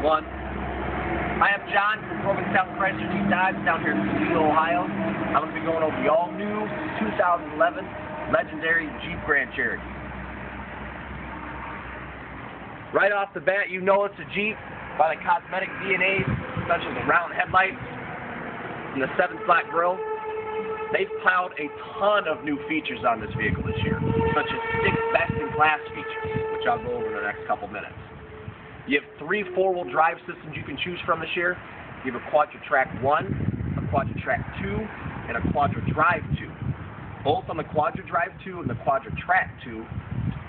1. I am John from Provincetown Chrysler Jeep Dodge down here in Toledo, Ohio. I'm going to be going over the all-new 2011 legendary Jeep Grand Cherokee. Right off the bat, you know it's a Jeep by the cosmetic DNA, such as the round headlights and the 7-slot grille. They've piled a ton of new features on this vehicle this year, such as 6 best-in-class features, which I'll go over in the next couple minutes. You have 3 4-wheel drive systems you can choose from this year. You have a Quadra-Track 1, a Quadra-Track 2, and a Quadra-Drive 2. Both on the Quadra-Drive 2 and the Quadra-Track 2,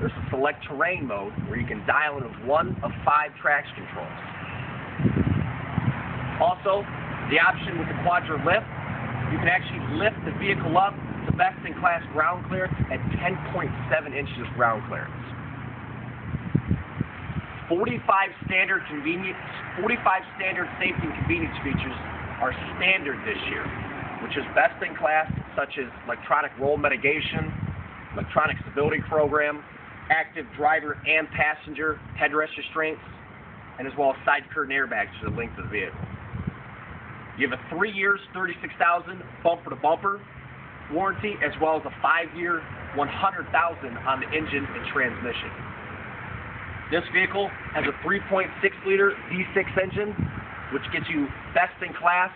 there's a select terrain mode where you can dial in with 1 of 5 traction controls. Also, the option with the Quadra Lift, you can actually lift the vehicle up to best-in-class ground clearance at 10.7 inches ground clearance. 45 standard safety and convenience features are standard this year, which is best in class, such as electronic roll mitigation, electronic stability program, active driver and passenger headrest restraints, and as well as side curtain airbags for the length of the vehicle. You have a 3 years, 36,000 bumper-to-bumper warranty, as well as a 5-year, 100,000 on the engine and transmission. This vehicle has a 3.6-liter V6 engine, which gets you best-in-class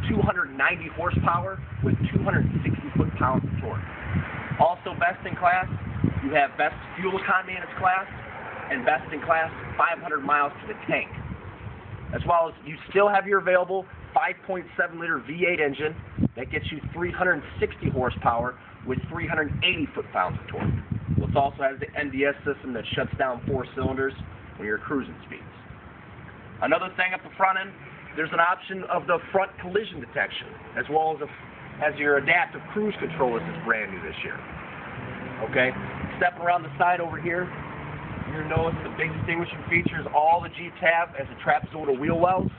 290 horsepower with 260 foot-pounds of torque. Also best-in-class, you have best fuel economy in its class, and best-in-class 500 miles to the tank. As well as you still have your available 5.7-liter V8 engine that gets you 360 horsepower with 380 foot-pounds of torque. It also has the NDS system that shuts down 4 cylinders when you're cruising speeds. Another thing up the front end, there's an option of the front collision detection, as well as your adaptive cruise control. This is brand new this year. Okay, stepping around the side over here, you'll notice the big distinguishing features all the Jeeps have as a trapezoidal wheel wells.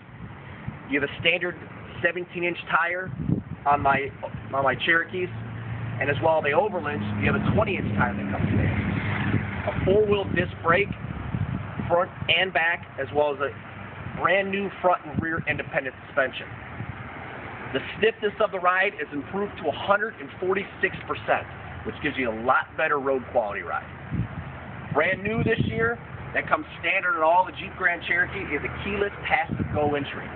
You have a standard 17-inch tire on my Cherokees. And as well, the Overlands, you have a 20-inch tire that comes with it. A 4-wheel disc brake, front and back, as well as a brand new front and rear independent suspension. The stiffness of the ride is improved to 146%, which gives you a lot better road quality ride. Brand new this year, that comes standard in all the Jeep Grand Cherokee, is a keyless passive go entry,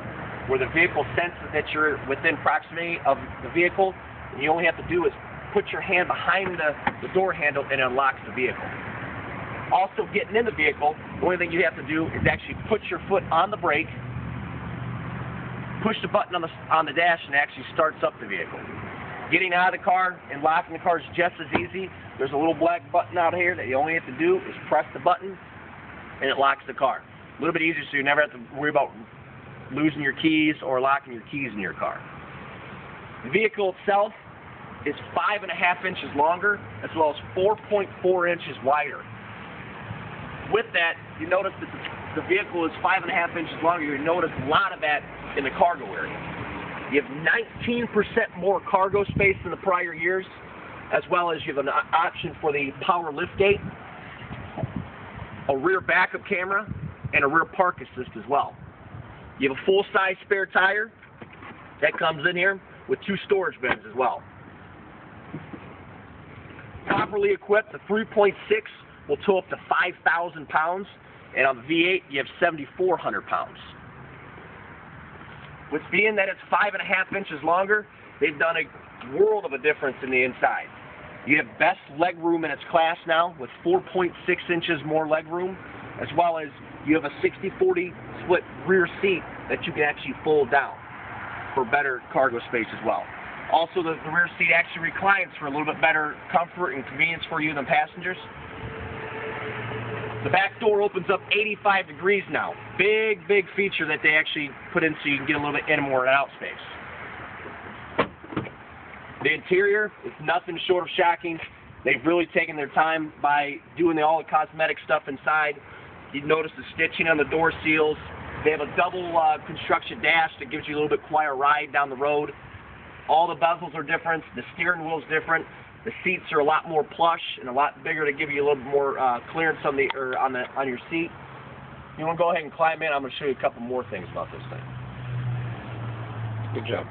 where the vehicle senses that you're within proximity of the vehicle, and you only have to do is put your hand behind the door handle and it unlocks the vehicle. Also, getting in the vehicle, the only thing you have to do is actually put your foot on the brake, push the button on the dash, and it actually starts up the vehicle. Getting out of the car and locking the car is just as easy. There's a little black button out here that you only have to do is press the button and it locks the car. A little bit easier so you never have to worry about losing your keys or locking your keys in your car. The vehicle itself is 5.5 inches longer, as well as 4.4 inches wider. With that, you notice that the vehicle is 5.5 inches longer. You notice a lot of that in the cargo area. You have 19% more cargo space than the prior years, as well as you have an option for the power liftgate, a rear backup camera, and a rear park assist as well. You have a full-size spare tire that comes in here with 2 storage bins as well. Properly equipped, the 3.6 will tow up to 5,000 pounds, and on the V8 you have 7,400 pounds. With being that it's 5.5 inches longer, they've done a world of a difference in the inside. You have best leg room in its class now, with 4.6 inches more leg room, as well as you have a 60-40 split rear seat that you can actually fold down for better cargo space as well. Also, the rear seat actually reclines for a little bit better comfort and convenience for you than passengers. The back door opens up 85 degrees now. Big feature that they actually put in so you can get a little bit in more out space. The interior is nothing short of shocking. They've really taken their time by doing all the cosmetic stuff inside. You notice the stitching on the door seals. They have a double construction dash that gives you a little bit quieter ride down the road. All the bezels are different. The steering wheel is different. The seats are a lot more plush and a lot bigger to give you a little bit more clearance on your seat. You want to go ahead and climb in? I'm going to show you a couple more things about this thing. Good job.